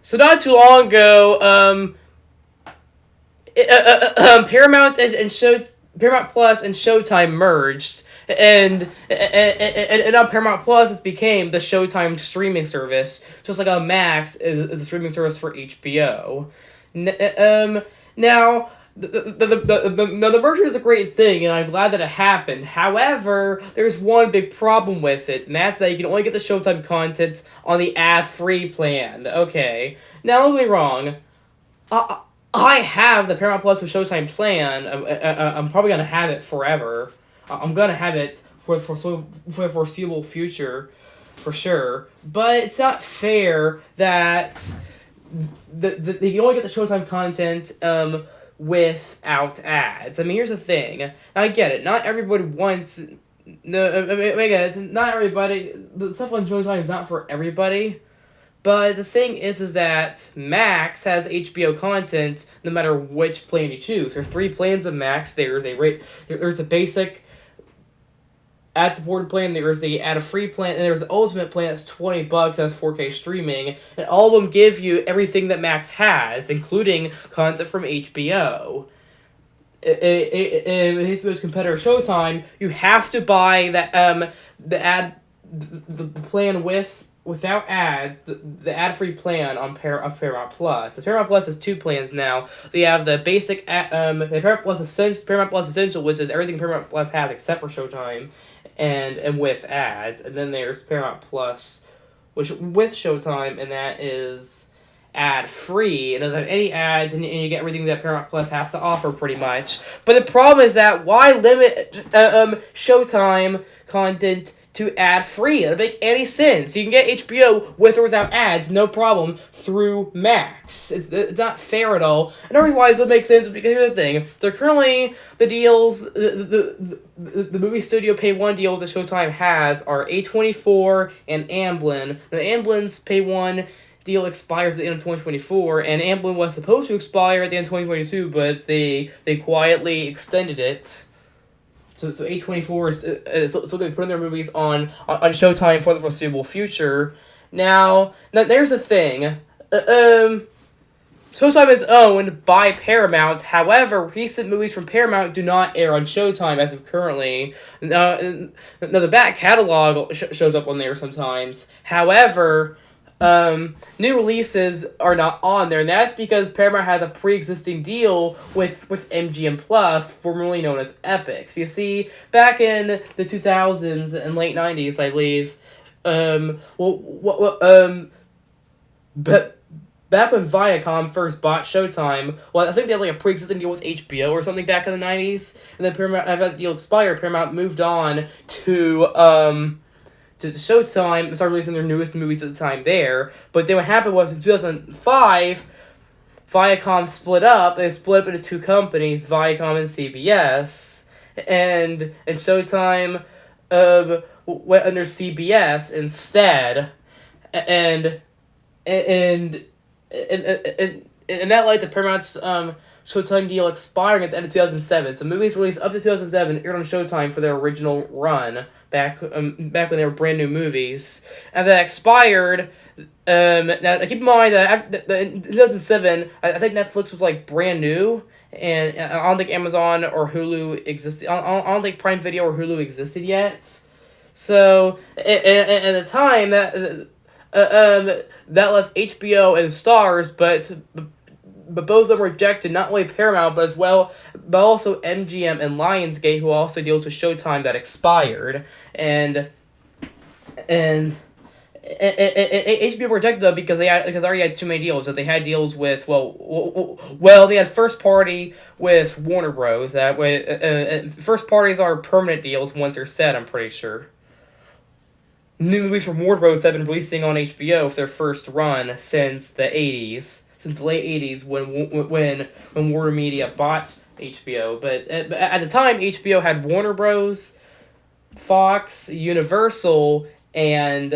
So not too long ago, Paramount Plus and Showtime merged, and on Paramount Plus it became the Showtime streaming service, just like on Max is the streaming service for HBO. Now. The merger is a great thing, and I'm glad that it happened. However, there's one big problem with it, and that's that you can only get the Showtime content on the ad-free plan. Okay, now don't get me wrong. I have the Paramount Plus with Showtime plan. I'm probably gonna have it forever. I'm gonna have it for the foreseeable future, for sure. But it's not fair that you can only get the Showtime content without ads. I mean, here's the thing. Now, I get it. Not everybody wants. No, I get it. Not everybody. The stuff on Showtime is not for everybody. But the thing is that Max has HBO content no matter which plan you choose. There's 3 plans of Max. There's the basic ad-supported plan, there's the ad-free plan, and there's the ultimate plan that's $20, that's 4K streaming, and all of them give you everything that Max has, including content from HBO. HBO's competitor Showtime, you have to buy the plan without ad, the ad-free plan on Paramount Plus. The Paramount Plus has 2 plans now. They have the basic the Paramount Plus Essential, which is everything Paramount Plus has except for Showtime, and with ads. And then there's Paramount Plus, which with Showtime, and that is ad-free. It doesn't have any ads, and you get everything that Paramount Plus has to offer, pretty much. But the problem is that why limit Showtime content to ad-free? It doesn't make any sense. You can get HBO with or without ads, no problem, through Max. It's not fair at all. And the reason why it makes sense is because here's the thing. So currently, the deals, the movie studio pay one deals that Showtime has are A24 and Amblin. Now, Amblin's pay one deal expires at the end of 2024, and Amblin was supposed to expire at the end of 2022, but they quietly extended it. So A24 is still going to be putting their movies on Showtime for the foreseeable future. Now there's the thing. Showtime is owned by Paramount. However, recent movies from Paramount do not air on Showtime as of currently. Now the back catalog shows up on there sometimes. However, new releases are not on there, and that's because Paramount has a pre-existing deal with MGM Plus, formerly known as Epix. You see, back in the 2000s and late 90s, I believe, but back when Viacom first bought Showtime, well, I think they had like a pre-existing deal with HBO or something back in the 90s, and then Paramount, after that deal expired, Paramount moved on to Showtime and started releasing their newest movies at the time there. But then what happened was in 2005, Viacom split up. They split up into 2 companies, Viacom and CBS, and Showtime went under CBS instead, and that led to Paramount's Showtime deal expiring at the end of 2007. So movies released up to 2007 aired on Showtime for their original run back when they were brand new movies, and that expired. Now keep in mind that in 2007, I think Netflix was like brand new, and I don't think Amazon or Hulu existed. I don't think Prime Video or Hulu existed yet. So at the time that left HBO and Stars, but both of them rejected not only Paramount but also MGM and Lionsgate, who also deals with Showtime, that expired, and HBO rejected them because they already had too many deals. That they had deals with they had first party with Warner Bros. That way, first parties are permanent deals once they're set, I'm pretty sure. New movies from Warner Bros. Have been releasing on HBO for their first run since the 80s. Since the late 80s, when Warner Media bought HBO. But at the time, HBO had Warner Bros., Fox, Universal, and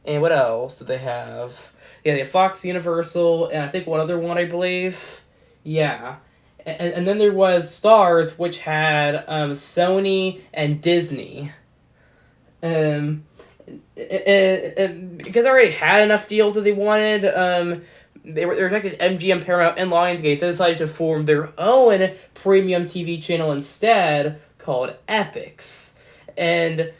what else did they have? Yeah, they had Fox, Universal, and I think one other one, I believe. Yeah. And then there was Stars, which had Sony and Disney. because they already had enough deals that they wanted, they rejected MGM, Paramount, and Lionsgate. They decided to form their own premium TV channel instead, called Epix. And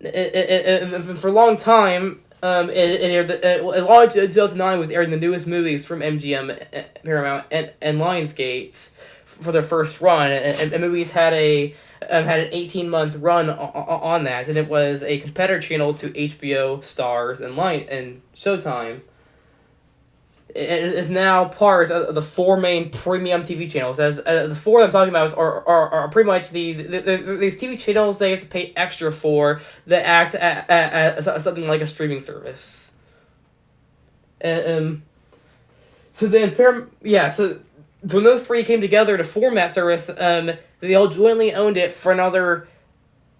for a long time, it launched in 2009 with airing the newest movies from MGM, Paramount, and Lionsgate for their first run, and movies had an 18-month run on that, and it was a competitor channel to HBO, Stars, and Showtime. It is now part of the four main premium TV channels. As the four I'm talking about are pretty much these TV channels they have to pay extra for that act as something like a streaming service. So then so when those three came together to form that service, they all jointly owned it for another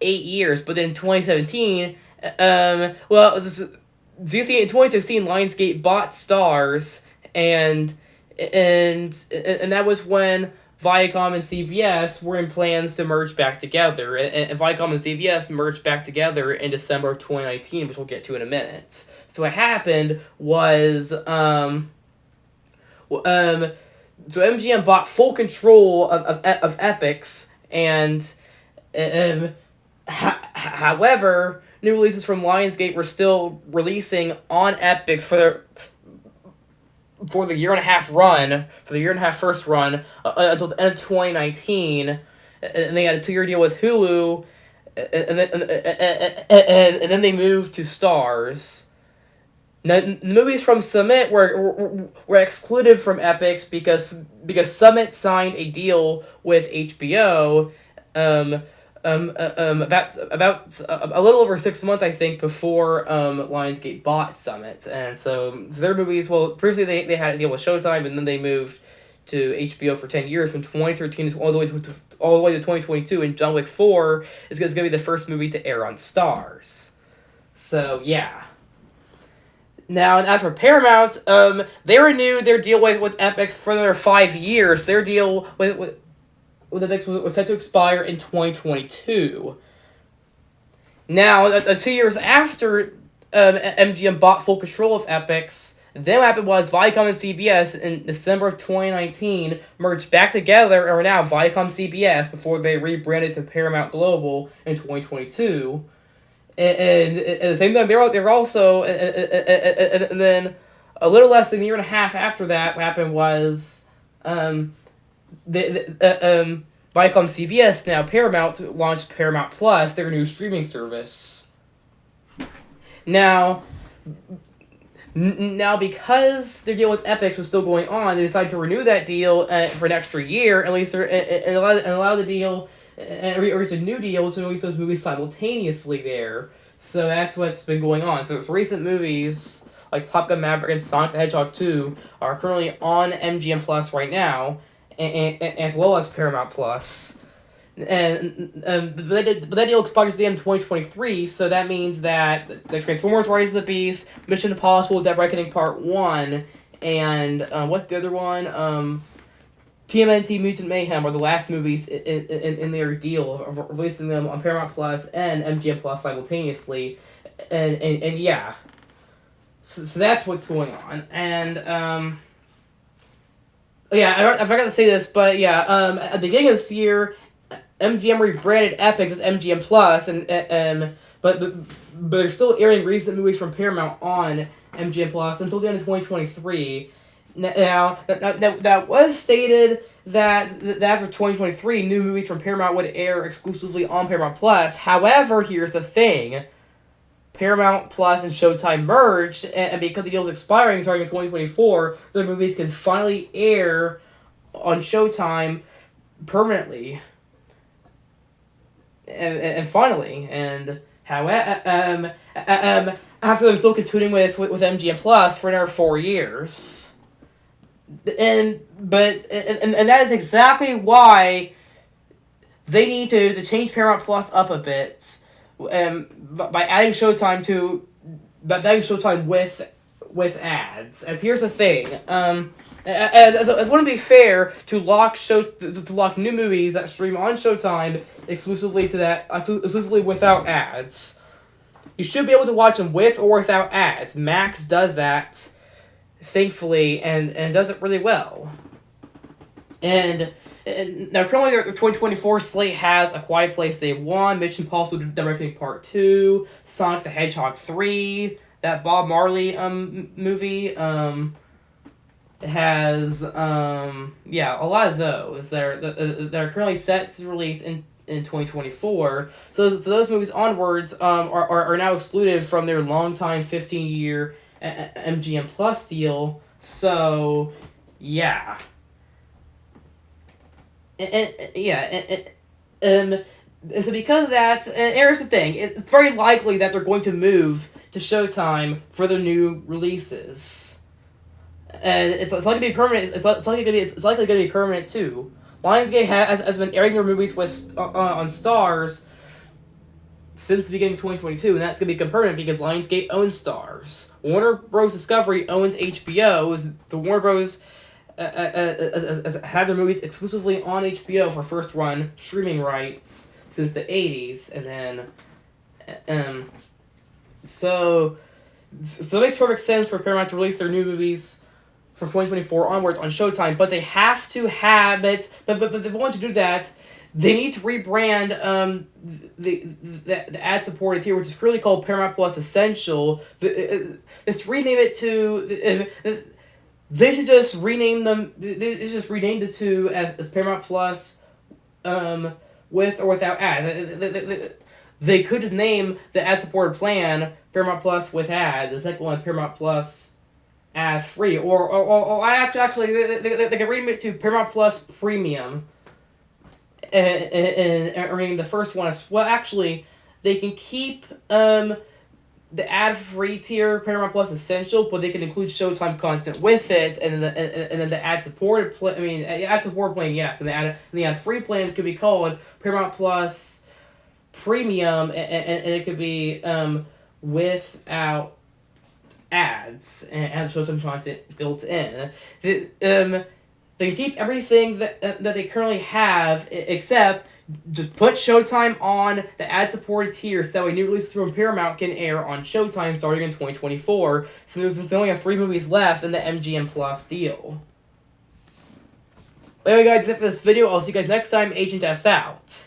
8 years. But then in 2017, so you see, in 2016, Lionsgate bought Stars, and that was when Viacom and CBS were in plans to merge back together. And Viacom and CBS merged back together in December of 2019, which we'll get to in a minute. So what happened was, so MGM bought full control of Epix, and however, new releases from Lionsgate were still releasing on Epix for the year and a half first run, until the end of 2019, and they had a 2-year deal with Hulu, and then they moved to Stars. Now, the movies from Summit were excluded from Epix because Summit signed a deal with HBO, about a little over 6 months, I think, before Lionsgate bought Summit, and so their movies. Well, previously they had a deal with Showtime, and then they moved to HBO for 10 years, from 2013 all the way to 2022, and John Wick 4 is going to be the first movie to air on Stars. So yeah. Now, and as for Paramount, they renewed their deal with Epix for another 5 years. Their deal with Epix was set to expire in 2022. Now, 2 years after MGM bought full control of Epix, then what happened was Viacom and CBS in December of 2019 merged back together and are now Viacom CBS before they rebranded to Paramount Global in 2022. And at the same time, they're also, and then a little less than a year and a half after that, what happened was, Viacom CBS, now Paramount, launched Paramount Plus, their new streaming service. Now, because their deal with Epix was still going on, they decided to renew that deal for an extra year, at least, and allow the deal. Or it's a new deal to release those movies simultaneously there. So that's what's been going on. So it's recent movies like Top Gun Maverick and Sonic the Hedgehog 2 are currently on MGM Plus right now, and as well as Paramount Plus. But that deal expires at the end of 2023, so that means that the Transformers Rise of the Beast, Mission Impossible Dead Reckoning Part 1, and what's the other one? TMNT Mutant Mayhem are the last movies in their deal of releasing them on Paramount Plus and MGM Plus simultaneously, and yeah, so that's what's going on. And I forgot to say this, but yeah, at the beginning of this year, MGM rebranded Epix as MGM Plus, but they're still airing recent movies from Paramount on MGM Plus until the end of 2023. Now, that was stated that after 2023, new movies from Paramount would air exclusively on Paramount Plus. However, here's the thing. Paramount Plus and Showtime merged, and because the deal is expiring starting in 2024, their movies can finally air on Showtime permanently. And finally, and however, after them still continuing with MGM Plus for another 4 years. And that is exactly why they need to change Paramount Plus up a bit, by adding Showtime with ads. As here's the thing, as it wouldn't be fair to lock new movies that stream on Showtime exclusively without ads. you should be able to watch them with or without ads. Max does that, thankfully, and does it really well. And now, currently, the 2024 slate has A Quiet Place Day 1, Mission Impossible Dead Reckoning Part 2, Sonic the Hedgehog 3, that Bob Marley movie. It has, yeah, a lot of those that are currently set to release in 2024. So those movies onwards are now excluded from their longtime 15-year MGM Plus deal. So, yeah. And so because of that, and here's the thing, it's very likely that they're going to move to Showtime for their new releases, and it's likely to be permanent. It's likely going to be permanent too. Lionsgate has been airing their movies with on Stars since the beginning of 2022, and that's going to become permanent because Lionsgate owns Stars. Warner Bros. Discovery owns HBO. The Warner Bros. Had their movies exclusively on HBO for first run streaming rights since the 80s, and then so it makes perfect sense for Paramount to release their new movies from 2024 onwards on Showtime, but they have to have it, but they want to do that, they need to rebrand the ad-supported tier, which is currently called Paramount Plus Essential. Let's rename it to... They should just rename them. They should just rename the two as Paramount Plus, with or without ad. They could just name the ad-supported plan Paramount Plus with ad. The second one Paramount Plus ad free, or actually they could rename it to Paramount Plus Premium. And rename the first one as well. Actually, they can keep the ad-free tier, Paramount Plus Essential, but they can include Showtime content with it, and then the ad-supported plan. Ad-supported plan, yes, and the ad-free plan could be called Paramount Plus Premium, and it could be without ads and Showtime content built in. They can keep everything that they currently have, except just put Showtime on the ad-supported tier so that way new releases from Paramount can air on Showtime starting in 2024. So there's only 3 movies left in the MGM Plus deal. But anyway guys, that's it for this video. I'll see you guys next time. Agent S out.